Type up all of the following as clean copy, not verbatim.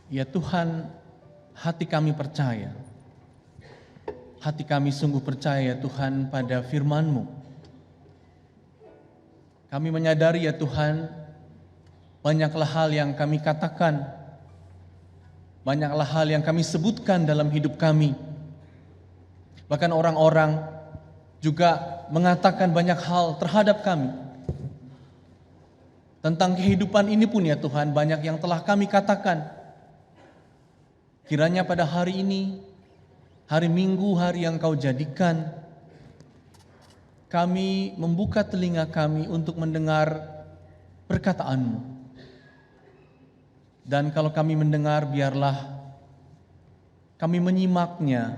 Ya Tuhan, hati kami percaya. Hati kami sungguh percaya ya Tuhan pada firman-Mu. Kami menyadari ya Tuhan, banyaklah hal yang kami katakan, banyaklah hal yang kami sebutkan dalam hidup kami. Bahkan orang-orang juga mengatakan banyak hal terhadap kami. Tentang kehidupan ini pun ya Tuhan, banyak yang telah kami katakan. Kiranya pada hari ini, hari Minggu, hari yang Kau jadikan, kami membuka telinga kami untuk mendengar perkataan-Mu. Dan kalau kami mendengar, biarlah kami menyimaknya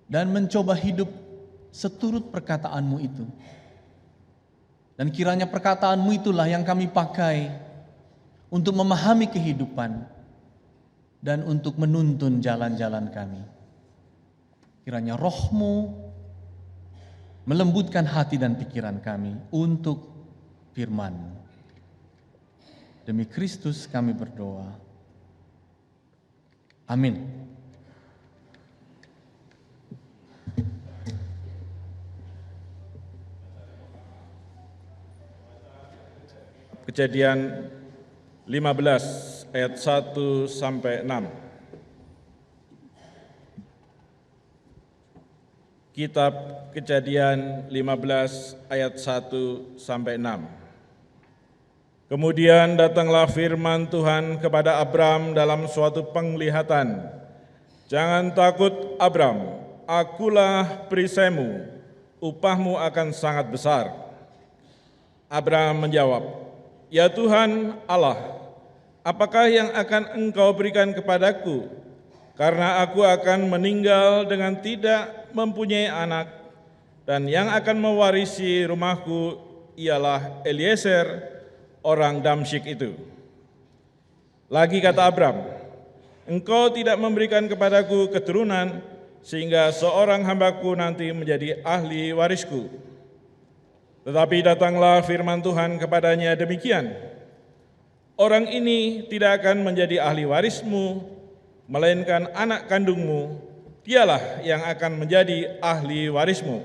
dan mencoba hidup seturut perkataan-Mu itu. Dan kiranya perkataan-Mu itulah yang kami pakai untuk memahami kehidupan dan untuk menuntun jalan-jalan kami. Kiranya Roh-Mu melembutkan hati dan pikiran kami untuk firman. Demi Kristus kami berdoa. Amin. Kejadian 15 ayat 1 sampai 6. Kitab Kejadian 15 ayat 1 sampai 6. Kemudian datanglah firman Tuhan kepada Abram dalam suatu penglihatan. Jangan takut Abram, akulah perisaimu, upahmu akan sangat besar. Abram menjawab, ya Tuhan Allah, apakah yang akan Engkau berikan kepadaku? Karena aku akan meninggal dengan tidak mempunyai anak, dan yang akan mewarisi rumahku ialah Eliezer, orang Damsyik itu. Lagi kata Abram, Engkau tidak memberikan kepadaku keturunan, sehingga seorang hambaku nanti menjadi ahli warisku. Tetapi datanglah firman Tuhan kepadanya demikian, orang ini tidak akan menjadi ahli warismu, melainkan anak kandungmu, dialah yang akan menjadi ahli warismu.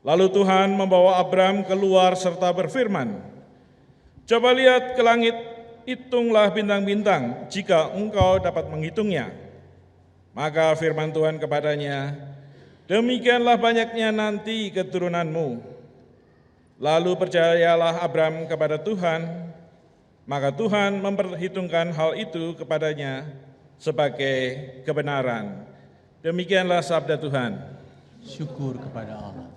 Lalu Tuhan membawa Abram keluar serta berfirman, coba lihat ke langit, hitunglah bintang-bintang, jika engkau dapat menghitungnya. Maka firman Tuhan kepadanya, demikianlah banyaknya nanti keturunanmu. Lalu percayalah Abram kepada Tuhan, maka Tuhan memperhitungkan hal itu kepadanya sebagai kebenaran. Demikianlah sabda Tuhan. Syukur kepada Allah.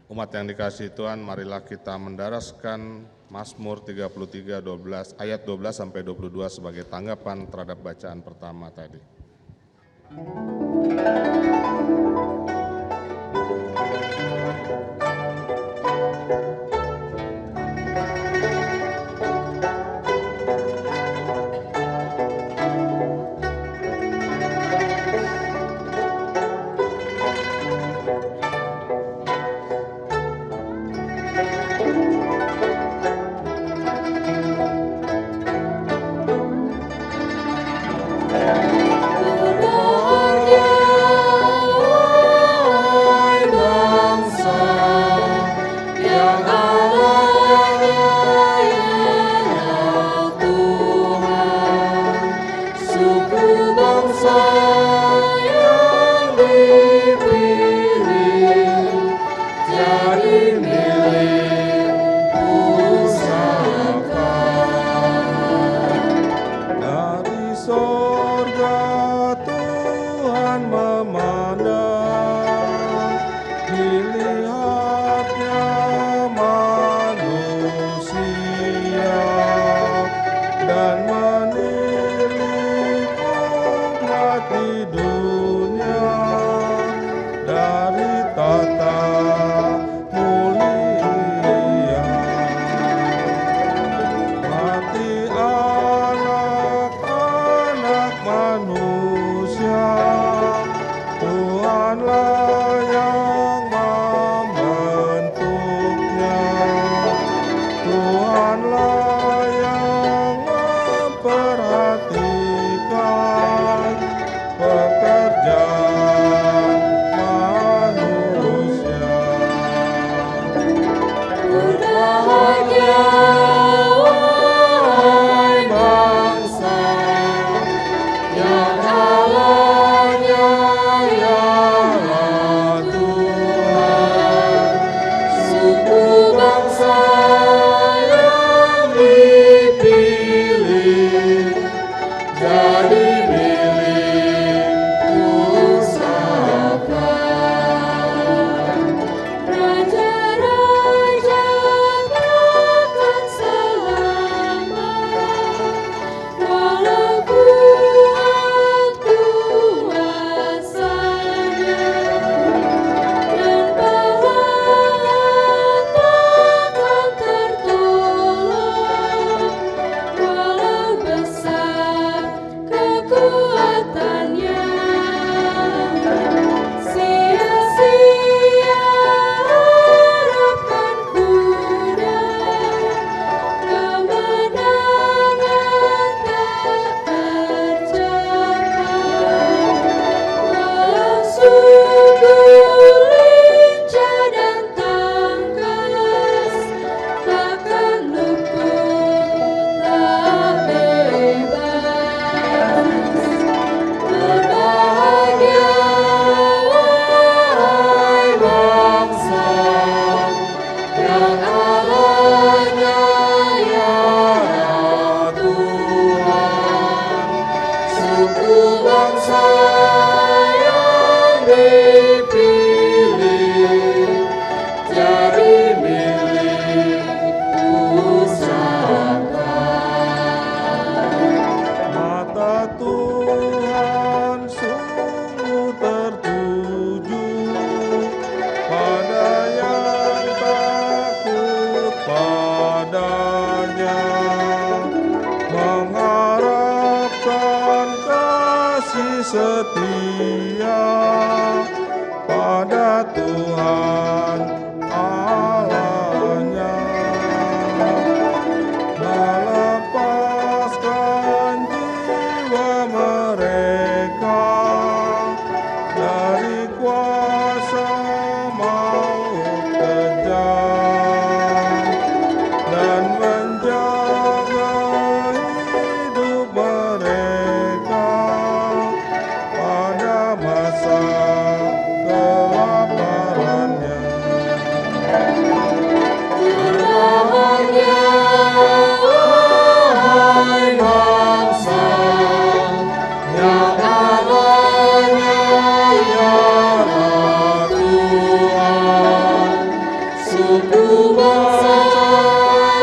Umat yang dikasihi Tuhan, marilah kita mendaraskan Mazmur 33 ayat 12 sampai 22 sebagai tanggapan terhadap bacaan pertama tadi. Berbahagia setia pada Tuhan Allahnya, melepaskan jiwa mereka dari kuasa maut kejam dan menjaga hidup mereka pada masa kelaparannya. Berbahagia, wahai bangsa, yang Allahnya ialah Tuhan. Suku bangsa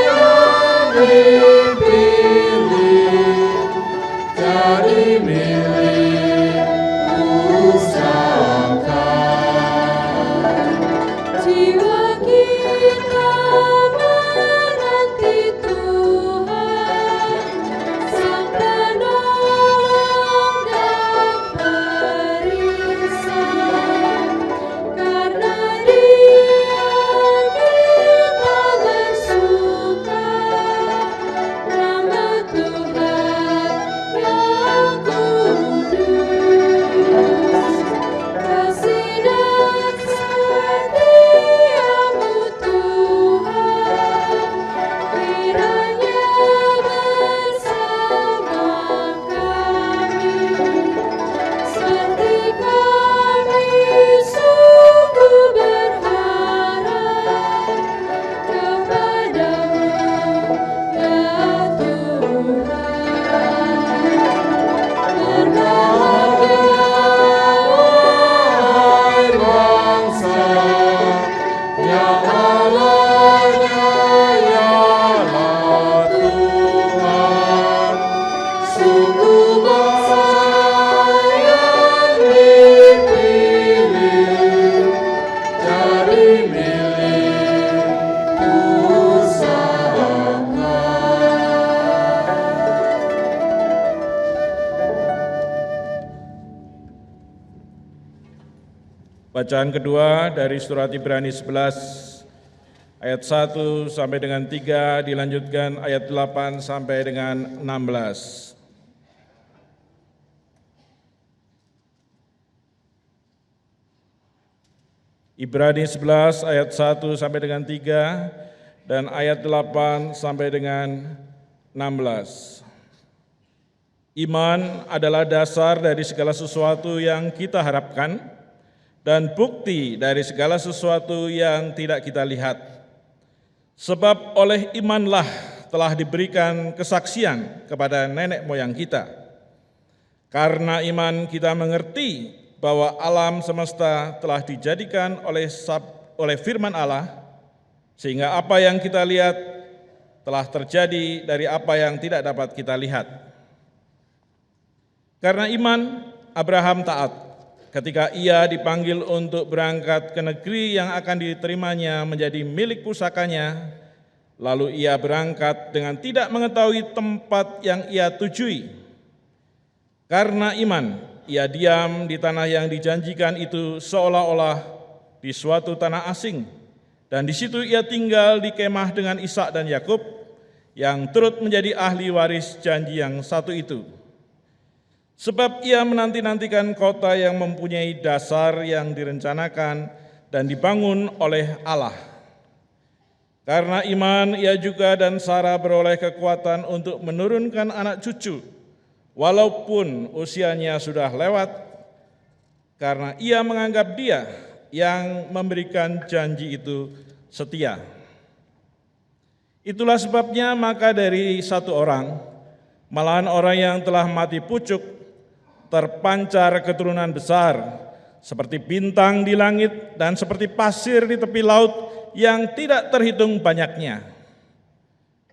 yang dipilih jadi milik pusaka. Jiwa kita menanti Tuhan, Sang Penolong dan Perisai. Karena Dia kita bersuka, nama Tuhan yang kudus. Kasih dan setiamu Tuhan, kiranya bersama kami, seperti kami sungguh berharap kepadamu, ya Tuhan. Berbahagia, wahai bangsa, yang Allahnya ialah Tuhan. Suku bangsa yang dipilih jadi milik pusaka. Bacaan kedua dari surat Ibrani 11 ayat 1 sampai dengan 3 dilanjutkan ayat 8 sampai dengan 16. Ibrani 11 ayat 1 sampai dengan 3 dan ayat 8 sampai dengan 16. Iman adalah dasar dari segala sesuatu yang kita harapkan dan bukti dari segala sesuatu yang tidak kita lihat. Sebab oleh imanlah telah diberikan kesaksian kepada nenek moyang kita. Karena iman kita mengerti bahwa alam semesta telah dijadikan oleh firman Allah, sehingga apa yang kita lihat telah terjadi dari apa yang tidak dapat kita lihat. Karena iman, Abraham taat ketika ia dipanggil untuk berangkat ke negeri yang akan diterimanya menjadi milik pusakanya, lalu ia berangkat dengan tidak mengetahui tempat yang ia tujui. Karena iman, ia diam di tanah yang dijanjikan itu seolah-olah di suatu tanah asing, dan di situ ia tinggal di kemah dengan Ishak dan Yakub, yang turut menjadi ahli waris janji yang satu itu. Sebab ia menanti-nantikan kota yang mempunyai dasar yang direncanakan dan dibangun oleh Allah. Karena iman, ia juga dan Sarah beroleh kekuatan untuk menurunkan anak cucu, walaupun usianya sudah lewat, karena ia menganggap Dia yang memberikan janji itu setia. Itulah sebabnya maka dari satu orang, malahan orang yang telah mati pucuk, terpancar keturunan besar, seperti bintang di langit dan seperti pasir di tepi laut yang tidak terhitung banyaknya.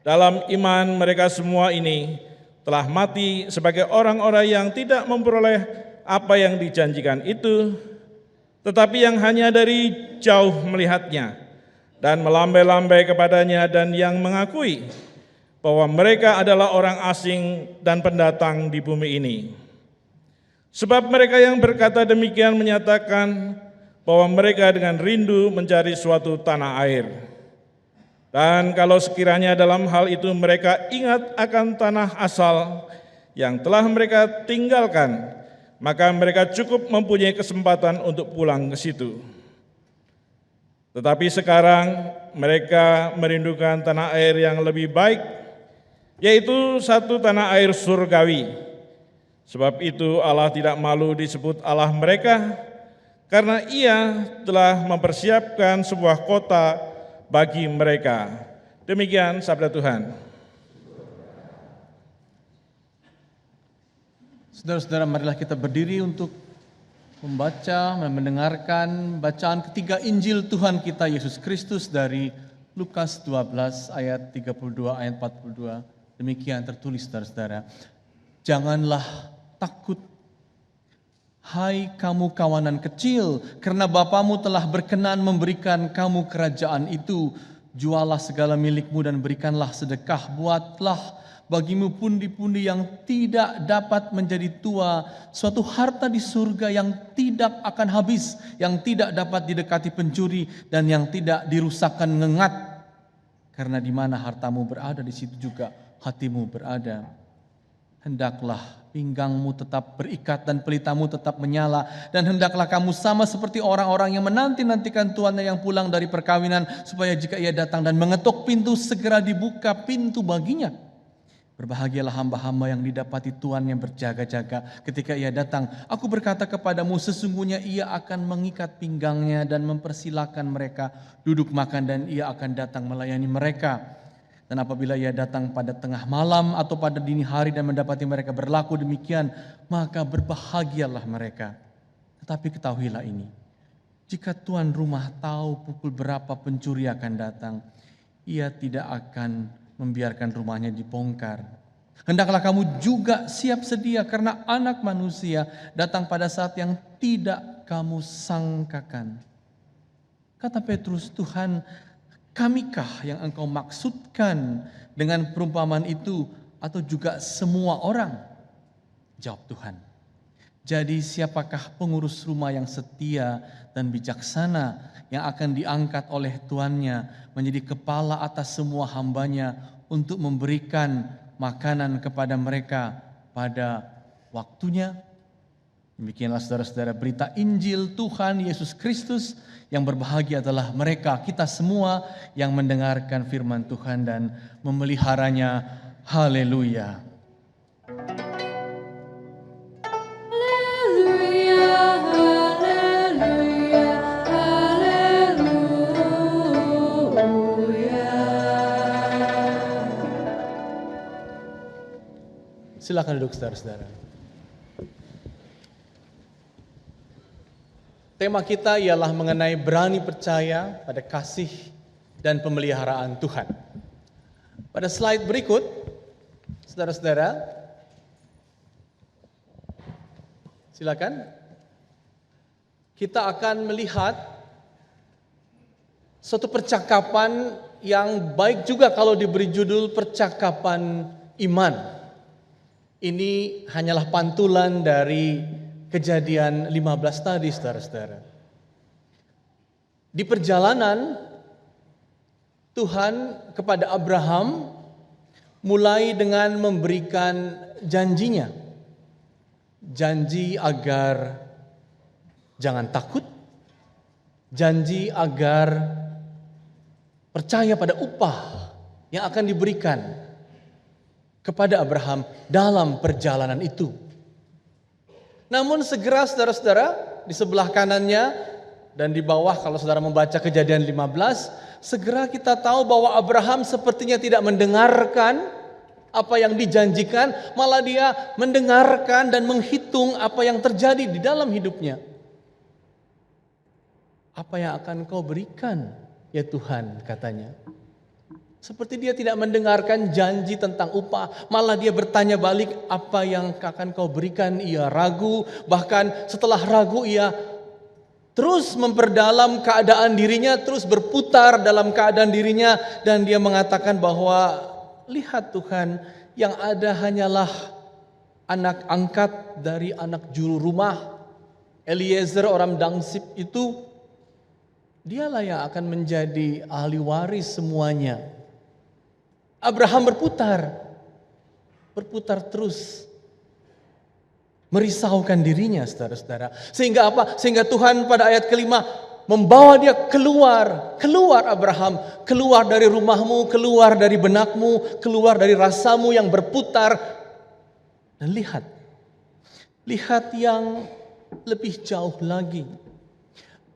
Dalam iman mereka semua ini telah mati sebagai orang-orang yang tidak memperoleh apa yang dijanjikan itu, tetapi yang hanya dari jauh melihatnya dan melambai-lambai kepadanya, dan yang mengakui bahwa mereka adalah orang asing dan pendatang di bumi ini. Sebab mereka yang berkata demikian menyatakan bahwa mereka dengan rindu mencari suatu tanah air. Dan kalau sekiranya dalam hal itu mereka ingat akan tanah asal yang telah mereka tinggalkan, maka mereka cukup mempunyai kesempatan untuk pulang ke situ. Tetapi sekarang mereka merindukan tanah air yang lebih baik, yaitu satu tanah air surgawi. Sebab itu Allah tidak malu disebut Allah mereka, karena Ia telah mempersiapkan sebuah kota bagi mereka. Demikian sabda Tuhan. Saudara-saudara, marilah kita berdiri untuk membaca dan mendengarkan bacaan ketiga Injil Tuhan kita Yesus Kristus dari Lukas 12 ayat 32 ayat 42. Demikian tertulis, saudara-saudara. Janganlah takut, hai kamu kawanan kecil, karena Bapamu telah berkenan memberikan kamu kerajaan itu. Jualah segala milikmu dan berikanlah sedekah. Buatlah bagimu pundi-pundi yang tidak dapat menjadi tua, suatu harta di surga yang tidak akan habis, yang tidak dapat didekati pencuri, dan yang tidak dirusakkan ngengat. Karena di mana hartamu berada, di situ juga hatimu berada. Hendaklah pinggangmu tetap berikat dan pelitamu tetap menyala, dan hendaklah kamu sama seperti orang-orang yang menanti-nantikan tuannya yang pulang dari perkawinan, supaya jika ia datang dan mengetuk pintu, segera dibuka pintu baginya. Berbahagialah hamba-hamba yang didapati tuannya berjaga-jaga ketika ia datang. Aku berkata kepadamu, sesungguhnya ia akan mengikat pinggangnya dan mempersilakan mereka duduk makan, dan ia akan datang melayani mereka. Dan apabila ia datang pada tengah malam atau pada dini hari dan mendapati mereka berlaku demikian, maka berbahagialah mereka. Tetapi ketahuilah ini, jika tuan rumah tahu pukul berapa pencuri akan datang, ia tidak akan membiarkan rumahnya dibongkar. Hendaklah kamu juga siap sedia, karena Anak Manusia datang pada saat yang tidak kamu sangkakan. Kata Petrus, Tuhan, kamikah yang engkau maksudkan dengan perumpamaan itu, atau juga semua orang? Jawab Tuhan, jadi siapakah pengurus rumah yang setia dan bijaksana yang akan diangkat oleh tuannya menjadi kepala atas semua hambanya untuk memberikan makanan kepada mereka pada waktunya? Demikianlah saudara-saudara berita Injil Tuhan Yesus Kristus. Yang berbahagia adalah mereka, kita semua yang mendengarkan firman Tuhan dan memeliharanya. Haleluya. Haleluya, haleluya, haleluya. Silakan duduk, saudara-saudara. Tema kita ialah mengenai berani percaya pada kasih dan pemeliharaan Tuhan. Pada slide berikut, saudara-saudara, silakan. Kita akan melihat suatu percakapan yang baik juga kalau diberi judul percakapan iman. Ini hanyalah pantulan dari Kejadian 15 tadi, saudara-saudara. Di perjalanan, Tuhan kepada Abraham mulai dengan memberikan janjinya. Janji agar jangan takut, janji agar percaya pada upah yang akan diberikan kepada Abraham dalam perjalanan itu. Namun segera, saudara-saudara, di sebelah kanannya dan di bawah kalau saudara membaca Kejadian 15, segera kita tahu bahwa Abraham sepertinya tidak mendengarkan apa yang dijanjikan, malah dia mendengarkan dan menghitung apa yang terjadi di dalam hidupnya. Apa yang akan kau berikan, ya Tuhan, katanya. Seperti dia tidak mendengarkan janji tentang upah, malah dia bertanya balik, apa yang akan kau berikan? Ia ragu, bahkan setelah ragu ia terus memperdalam keadaan dirinya, terus berputar dalam keadaan dirinya, dan dia mengatakan bahwa lihat Tuhan, yang ada hanyalah anak angkat dari anak juru rumah Eliezer orang Dangsip itu, dialah yang akan menjadi ahli waris semuanya. Abraham berputar terus, merisaukan dirinya, saudara-saudara. Sehingga apa? Sehingga Tuhan pada ayat kelima membawa dia keluar Abraham, keluar dari rumahmu, keluar dari benakmu, keluar dari rasamu yang berputar. Dan lihat yang lebih jauh lagi.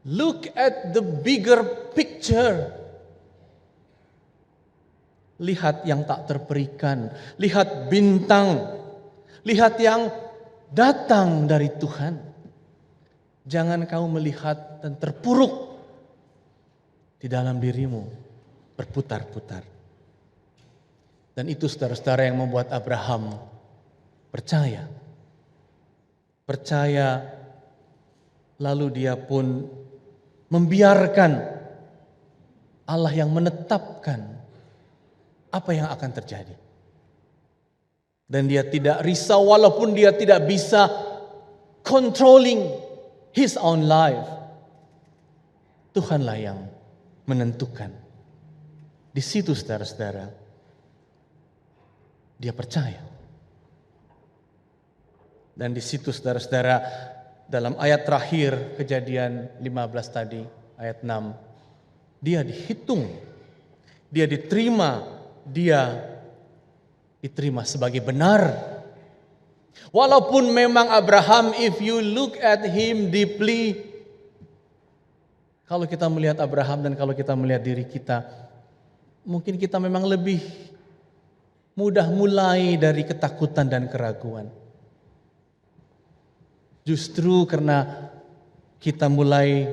Look at the bigger picture. Lihat yang tak terperikan, lihat bintang, lihat yang datang dari Tuhan. Jangan kau melihat dan terpuruk di dalam dirimu berputar-putar. Dan itu saudara-saudara yang membuat Abraham percaya, lalu dia pun membiarkan Allah yang menetapkan apa yang akan terjadi. Dan dia tidak risau walaupun dia tidak bisa controlling his own life. Tuhanlah yang menentukan. Di situ saudara-saudara, dia percaya. Dan di situ saudara-saudara, dalam ayat terakhir Kejadian 15 tadi, ayat 6, dia dihitung, dia diterima sebagai benar. Walaupun memang Abraham, if you look at him deeply, kalau kita melihat Abraham dan kalau kita melihat diri kita, mungkin kita memang lebih mudah mulai dari ketakutan dan keraguan. Justru karena kita mulai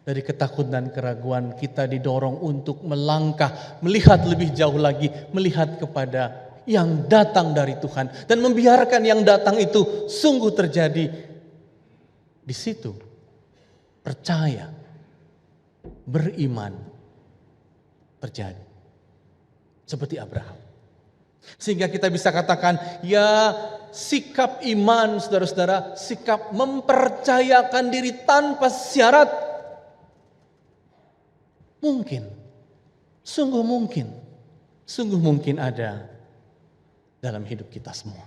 dari ketakutan dan keraguan, kita didorong untuk melangkah, melihat lebih jauh lagi, melihat kepada yang datang dari Tuhan. Dan membiarkan yang datang itu sungguh terjadi. Di situ, percaya, beriman, terjadi. Seperti Abraham. Sehingga kita bisa katakan, ya sikap iman saudara-saudara, sikap mempercayakan diri tanpa syarat, mungkin, sungguh mungkin ada dalam hidup kita semua.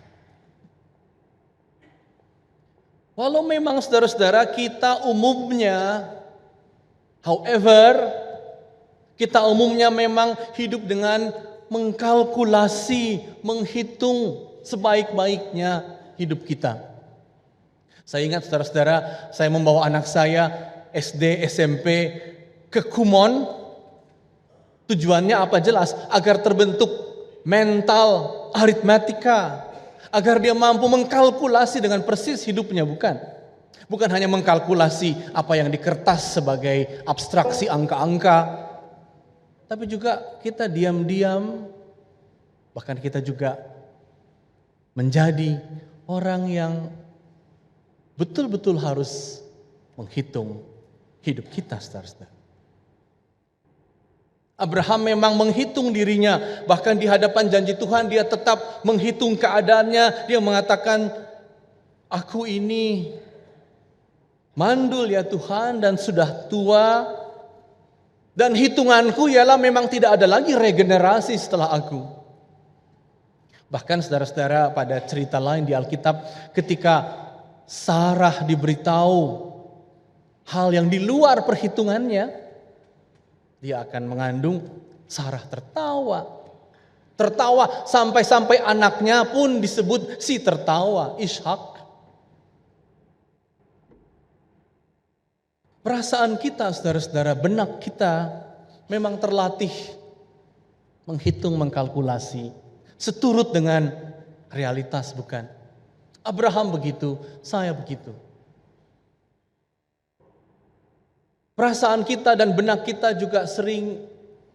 Walau memang saudara-saudara kita umumnya, kita umumnya memang hidup dengan mengkalkulasi, menghitung sebaik-baiknya hidup kita. Saya ingat saudara-saudara, saya membawa anak saya SD, SMP ke Kumon. Tujuannya apa? Jelas, agar terbentuk mental aritmatika, agar dia mampu mengkalkulasi dengan persis hidupnya, bukan hanya mengkalkulasi apa yang di kertas sebagai abstraksi angka-angka, tapi juga kita diam-diam, bahkan kita juga menjadi orang yang betul-betul harus menghitung hidup kita, saudara-saudara. Abraham memang menghitung dirinya, bahkan di hadapan janji Tuhan dia tetap menghitung keadaannya. Dia mengatakan, aku ini mandul ya Tuhan dan sudah tua, dan hitunganku ialah memang tidak ada lagi regenerasi setelah aku. Bahkan saudara-saudara, pada cerita lain di Alkitab, ketika Sarah diberitahu hal yang di luar perhitungannya, dia akan mengandung, Sarah tertawa sampai anaknya pun disebut si tertawa, Ishak. Perasaan kita, saudara-saudara, benak kita memang terlatih menghitung, mengkalkulasi, seturut dengan realitas, bukan? Abraham begitu, saya begitu. Perasaan kita dan benak kita juga sering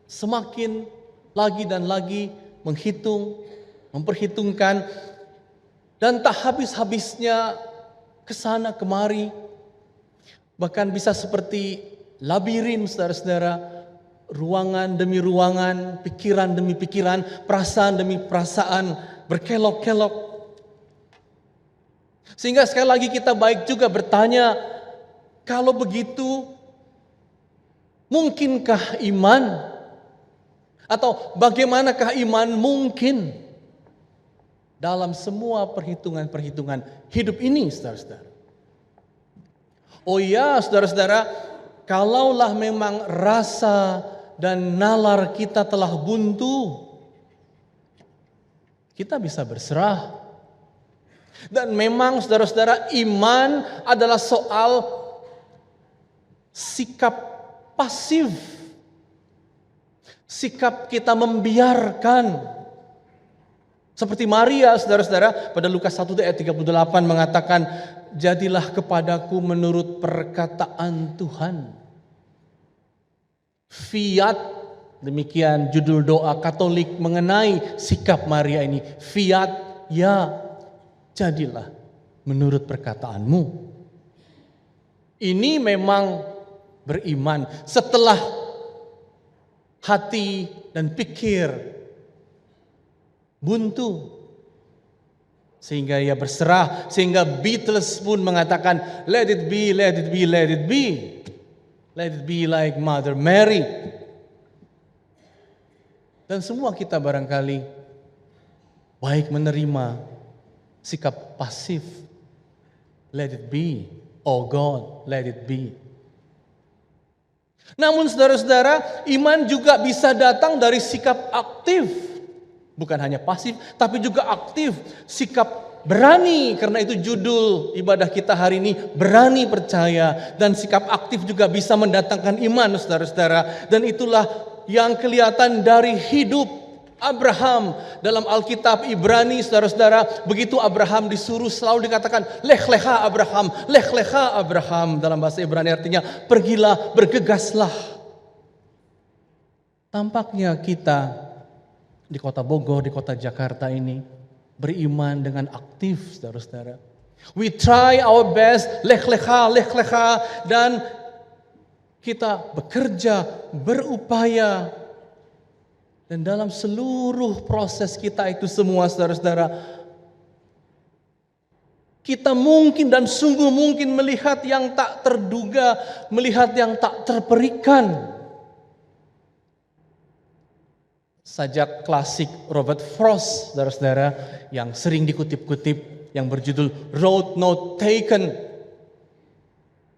semakin lagi dan lagi menghitung, memperhitungkan, dan tak habis-habisnya kesana kemari. Bahkan bisa seperti labirin, saudara-saudara, ruangan demi ruangan, pikiran demi pikiran, perasaan demi perasaan, berkelok-kelok. Sehingga sekali lagi kita baik juga bertanya, kalau begitu mungkinkah iman? Atau bagaimanakah iman mungkin dalam semua perhitungan-perhitungan hidup ini, saudara-saudara? Oh ya, saudara-saudara, kalaulah memang rasa dan nalar kita telah buntu, kita bisa berserah. Dan memang saudara-saudara, iman adalah soal sikap pasif. Sikap kita membiarkan. Seperti Maria, saudara-saudara, pada Lukas 1 ayat 38 mengatakan, jadilah kepadaku menurut perkataan Tuhan. Fiat, demikian judul doa Katolik mengenai sikap Maria ini. Fiat, ya, jadilah menurut perkataanmu. Ini memang beriman setelah hati dan pikir buntu. Sehingga ia berserah, sehingga Beatles pun mengatakan, let it be, let it be, let it be. Let it be like Mother Mary. Dan semua kita barangkali baik menerima sikap pasif. Let it be, oh God, let it be. Namun saudara-saudara, iman juga bisa datang dari sikap aktif. Bukan hanya pasif, tapi juga aktif. Sikap berani, karena itu judul ibadah kita hari ini, berani percaya. Dan sikap aktif juga bisa mendatangkan iman, saudara-saudara. Dan itulah yang kelihatan dari hidup Abraham dalam Alkitab Ibrani, saudara-saudara. Begitu Abraham disuruh, selalu dikatakan lech lecha Abraham, lech lecha Abraham. Dalam bahasa Ibrani artinya pergilah, bergegaslah. Tampaknya kita di kota Bogor, di kota Jakarta ini beriman dengan aktif, saudara-saudara. We try our best, lech lecha, dan kita bekerja, berupaya. Dan dalam seluruh proses kita itu semua, saudara-saudara, kita mungkin dan sungguh mungkin melihat yang tak terduga, melihat yang tak terperikan. Sajak klasik Robert Frost, saudara-saudara, yang sering dikutip-kutip, yang berjudul Road Not Taken.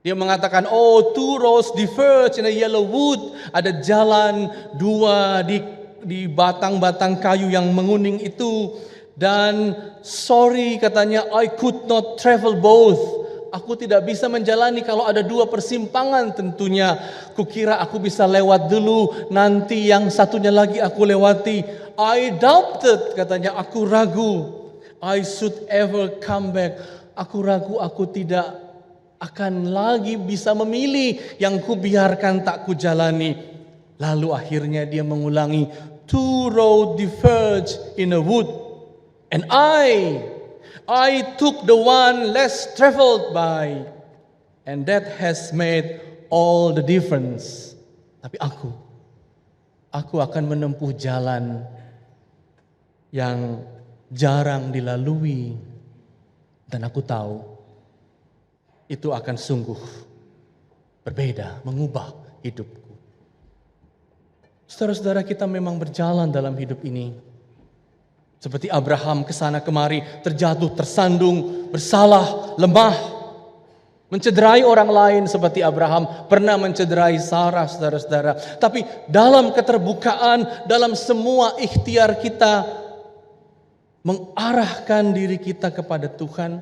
Dia mengatakan, oh, two roads diverge in a yellow wood. Ada jalan dua di batang-batang kayu yang menguning itu. Dan sorry, katanya, I could not travel both. Aku tidak bisa menjalani kalau ada dua persimpangan tentunya. Kukira aku bisa lewat dulu, nanti yang satunya lagi aku lewati. I doubted, katanya, aku ragu. I should ever come back. Aku ragu, aku tidak akan lagi bisa memilih yang kubiarkan tak kujalani. Lalu akhirnya dia mengulangi, two roads diverge in a wood, and I took the one less traveled by, and that has made all the difference. Tapi aku akan menempuh jalan yang jarang dilalui, dan aku tahu itu akan sungguh berbeda, mengubah hidupku. Saudara-saudara, kita memang berjalan dalam hidup ini seperti Abraham, kesana kemari, terjatuh, tersandung, bersalah, lemah, mencederai orang lain seperti Abraham pernah mencederai Sarah, saudara-saudara. Tapi dalam keterbukaan, dalam semua ikhtiar kita, mengarahkan diri kita kepada Tuhan,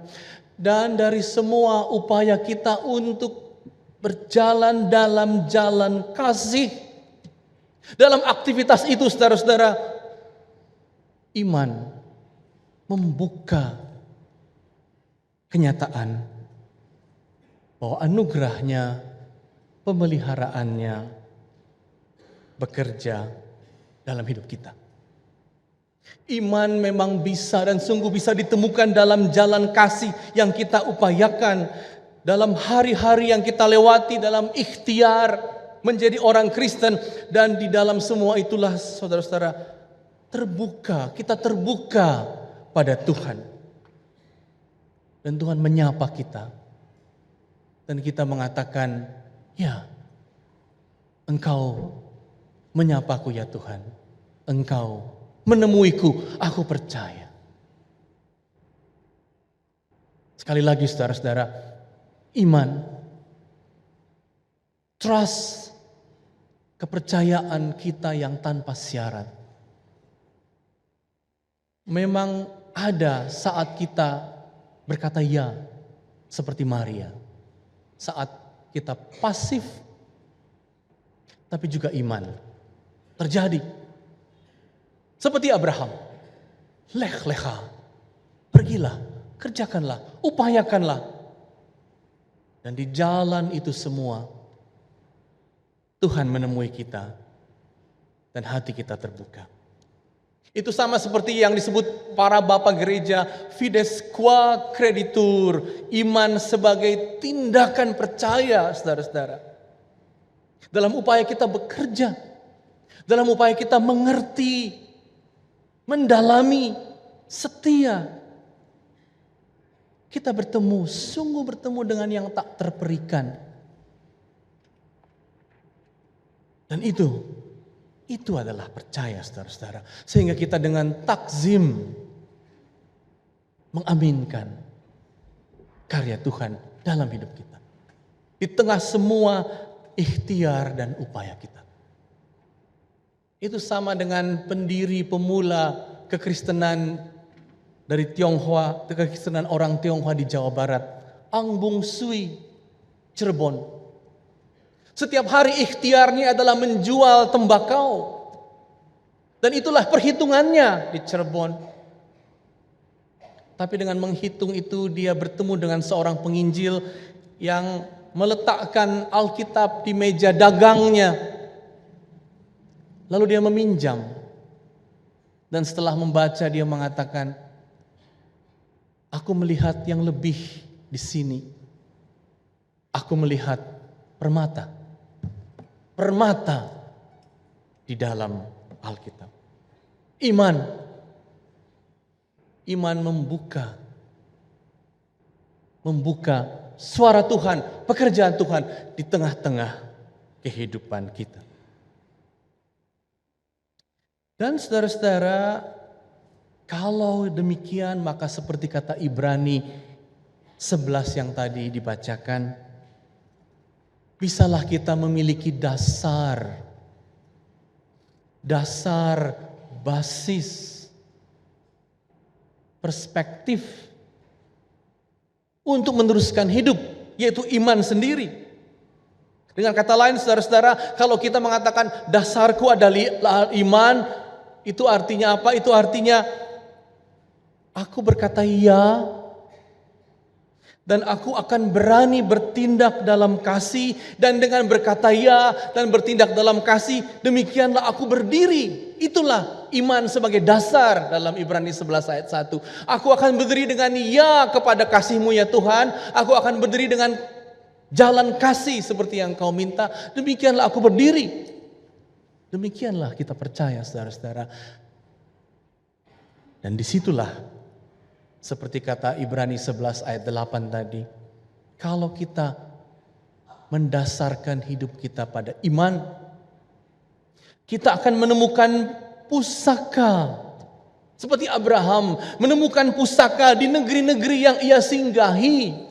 dan dari semua upaya kita untuk berjalan dalam jalan kasih, dalam aktivitas itu, saudara-saudara, iman membuka kenyataan bahwa anugerahnya, pemeliharaannya bekerja dalam hidup kita. Iman memang bisa dan sungguh bisa ditemukan dalam jalan kasih yang kita upayakan, dalam hari-hari yang kita lewati, dalam ikhtiar menjadi orang Kristen, dan di dalam semua itulah, saudara-saudara, kita terbuka pada Tuhan. Dan Tuhan menyapa kita. Dan kita mengatakan, ya, Engkau menyapaku ya Tuhan. Engkau menemuiku, aku percaya. Sekali lagi saudara-saudara, iman, trust, kepercayaan kita yang tanpa syarat. Memang ada saat kita berkata ya, seperti Maria. Saat kita pasif, tapi juga iman. Terjadi. Seperti Abraham. Lech lecha, pergilah, kerjakanlah, upayakanlah. Dan di jalan itu semua, Tuhan menemui kita. Dan hati kita terbuka. Itu sama seperti yang disebut para bapak gereja, fides qua creditur, iman sebagai tindakan percaya, saudara-saudara. Dalam upaya kita bekerja, dalam upaya kita mengerti, mendalami, setia. Kita bertemu, sungguh bertemu dengan yang tak terperikan. Dan itu adalah percaya, saudara-saudara. Sehingga kita dengan takzim mengaminkan karya Tuhan dalam hidup kita. Di tengah semua ikhtiar dan upaya kita. Itu sama dengan pendiri pemula kekristenan dari Tionghoa, kekristenan orang Tionghoa di Jawa Barat, Ang Bung Sui, Cirebon. Setiap hari ikhtiarnya adalah menjual tembakau. Dan itulah perhitungannya di Cirebon. Tapi dengan menghitung itu dia bertemu dengan seorang penginjil yang meletakkan Alkitab di meja dagangnya. Lalu dia meminjam. Dan setelah membaca dia mengatakan, aku melihat yang lebih di sini. Aku melihat permata. Permata di dalam Alkitab. Iman membuka suara Tuhan, pekerjaan Tuhan di tengah-tengah kehidupan kita. Dan saudara-saudara, kalau demikian maka seperti kata Ibrani 11 yang tadi dibacakan, bisalah kita memiliki dasar basis perspektif untuk meneruskan hidup, yaitu iman sendiri. Dengan kata lain, saudara-saudara, kalau kita mengatakan dasarku adalah iman, itu artinya apa? Itu artinya aku berkata ya, dan aku akan berani bertindak dalam kasih. Dan dengan berkata ya dan bertindak dalam kasih, demikianlah aku berdiri. Itulah iman sebagai dasar dalam Ibrani 11 ayat 1. Aku akan berdiri dengan ya kepada kasih-Mu ya Tuhan. Aku akan berdiri dengan jalan kasih seperti yang Kau minta. Demikianlah aku berdiri. Demikianlah kita percaya, saudara-saudara. Dan disitulah seperti kata Ibrani 11 ayat 8 tadi. Kalau kita mendasarkan hidup kita pada iman, kita akan menemukan pusaka. Seperti Abraham menemukan pusaka di negeri-negeri yang ia singgahi.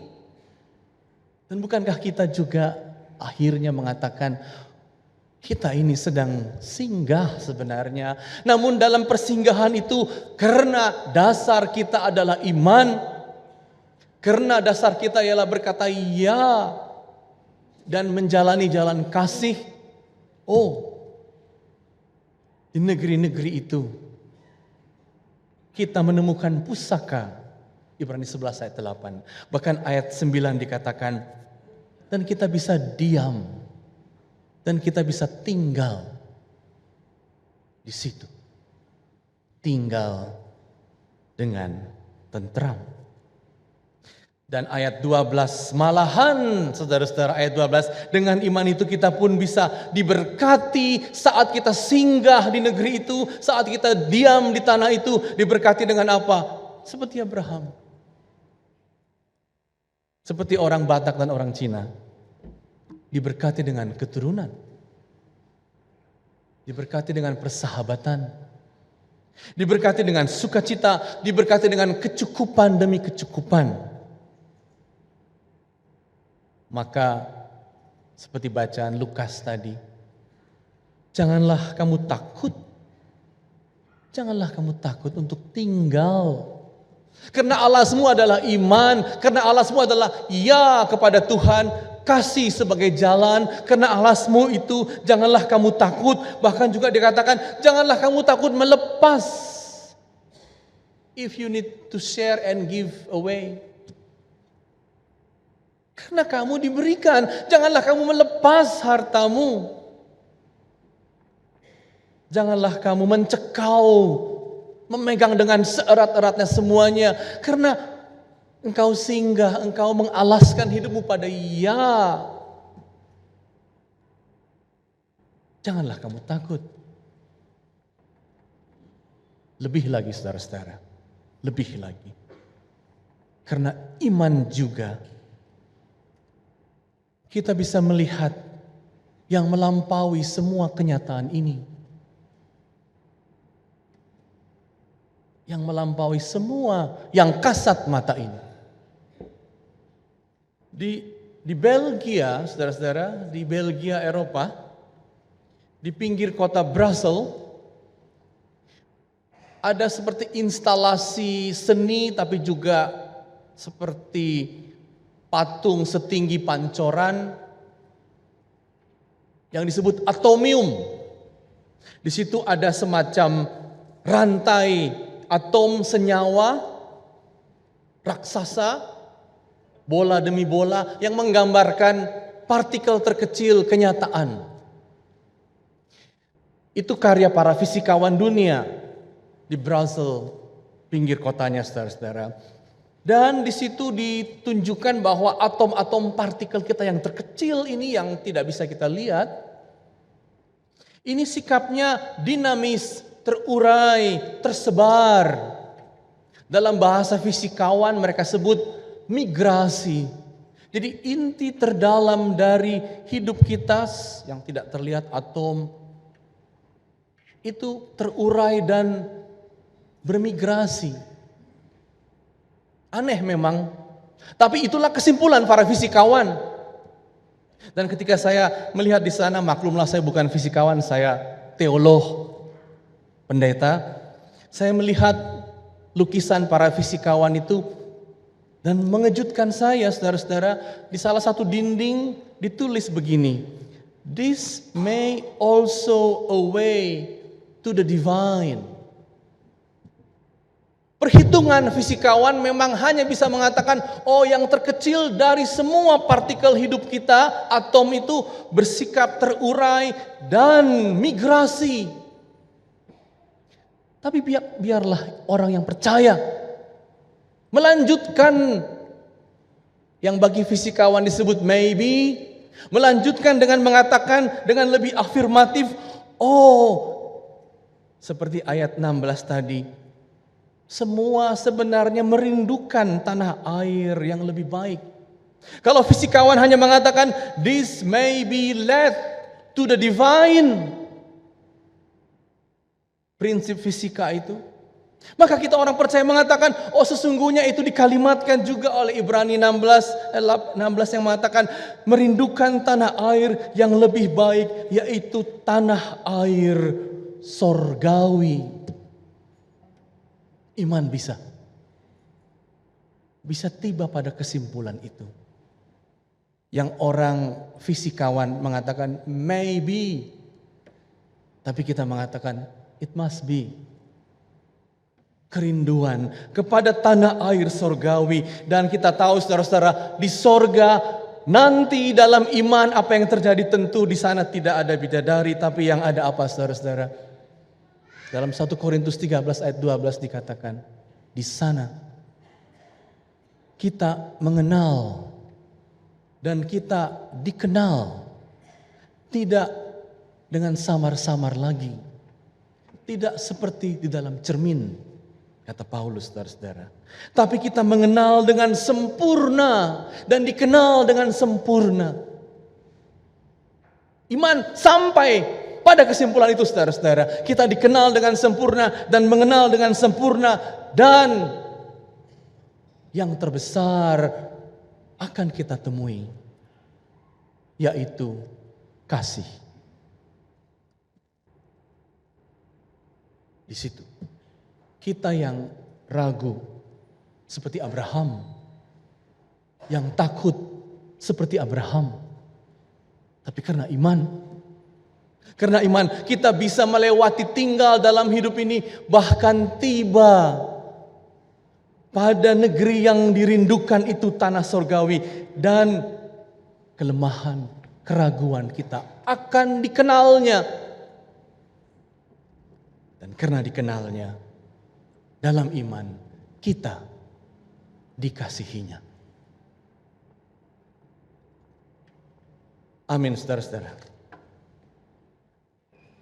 Dan bukankah kita juga akhirnya mengatakan, kita ini sedang singgah sebenarnya. Namun dalam persinggahan itu, karena dasar kita adalah iman, karena dasar kita ialah berkata ya dan menjalani jalan kasih. Di negeri-negeri itu kita menemukan pusaka. Ibrani 11 ayat 8. Bahkan ayat 9 dikatakan, dan kita bisa diam. Dan kita bisa tinggal di situ. Tinggal dengan tentram. Dan ayat 12, malahan saudara-saudara, ayat 12, dengan iman itu kita pun bisa diberkati saat kita singgah di negeri itu, saat kita diam di tanah itu, diberkati dengan apa? Seperti Abraham. seperti orang Batak dan orang Cina, diberkati dengan keturunan, diberkati dengan persahabatan, diberkati dengan sukacita, diberkati dengan kecukupan demi kecukupan. Maka seperti bacaan Lukas tadi, janganlah kamu takut. Janganlah kamu takut untuk tinggal. Karena Allahmu adalah iman, karena Allahmu adalah ya kepada Tuhan, kasih sebagai jalan. Karena Allahmu itu janganlah kamu takut. Bahkan juga dikatakan janganlah kamu takut melepas. If you need to share and give away. Karena kamu diberikan, janganlah kamu melepas hartamu. Janganlah kamu mencekau, memegang dengan seerat-eratnya semuanya. Karena engkau singgah, engkau mengalaskan hidupmu pada ya. Janganlah kamu takut. Lebih lagi saudara-saudara, lebih lagi. Karena iman juga kita bisa melihat yang melampaui semua kenyataan ini. Yang melampaui semua yang kasat mata ini. Di Belgia, saudara-saudara, di Belgia Eropa, di pinggir kota Brussels, ada seperti instalasi seni tapi juga seperti patung setinggi pancoran yang disebut atomium. Di situ ada semacam rantai atom senyawa raksasa, bola demi bola yang menggambarkan partikel terkecil kenyataan. Itu karya para fisikawan dunia di Brussels, pinggir kotanya saudara-saudara. Dan di situ ditunjukkan bahwa atom-atom partikel kita yang terkecil ini yang tidak bisa kita lihat, ini sikapnya dinamis, terurai, tersebar. Dalam bahasa fisikawan mereka sebut migrasi. Jadi inti terdalam dari hidup kita yang tidak terlihat atom itu terurai dan bermigrasi. Aneh memang, tapi itulah kesimpulan para fisikawan. Dan ketika saya melihat di sana, maklumlah saya bukan fisikawan, saya teolog, pendeta. Saya melihat lukisan para fisikawan itu dan mengejutkan saya, saudara-saudara. Di salah satu dinding ditulis begini, "This may also a way to the divine." Perhitungan fisikawan memang hanya bisa mengatakan, oh yang terkecil dari semua partikel hidup kita, atom itu bersikap terurai dan migrasi. Tapi biarlah orang yang percaya melanjutkan yang bagi fisikawan disebut maybe, melanjutkan dengan mengatakan dengan lebih afirmatif, oh seperti ayat 16 tadi, semua sebenarnya merindukan tanah air yang lebih baik. Kalau fisikawan hanya mengatakan this may be led to the divine, prinsip fisika itu, maka kita orang percaya mengatakan, oh sesungguhnya itu dikalimatkan juga oleh Ibrani 16 yang mengatakan merindukan tanah air yang lebih baik, yaitu tanah air sorgawi. Iman bisa tiba pada kesimpulan itu. Yang orang fisikawan mengatakan maybe, tapi kita mengatakan it must be. Kerinduan kepada tanah air sorgawi. Dan kita tahu saudara-saudara, di sorga nanti dalam iman apa yang terjadi, tentu di sana tidak ada bidadari, tapi yang ada apa saudara-saudara? Dalam 1 Korintus 13 ayat 12 dikatakan, di sana kita mengenal dan kita dikenal tidak dengan samar-samar lagi, tidak seperti di dalam cermin. Kata Paulus, saudara-saudara. Tapi kita mengenal dengan sempurna dan dikenal dengan sempurna. Iman sampai pada kesimpulan itu, saudara-saudara. Kita dikenal dengan sempurna dan mengenal dengan sempurna. Dan yang terbesar akan kita temui, yaitu kasih. Di situ kita yang ragu seperti Abraham, yang takut seperti Abraham, tapi karena iman kita bisa melewati tinggal dalam hidup ini, bahkan tiba pada negeri yang dirindukan itu, tanah sorgawi. Dan kelemahan, keraguan kita akan dikenalnya. Dan karena dikenalnya, dalam iman kita dikasihinya. Amin, saudara-saudara.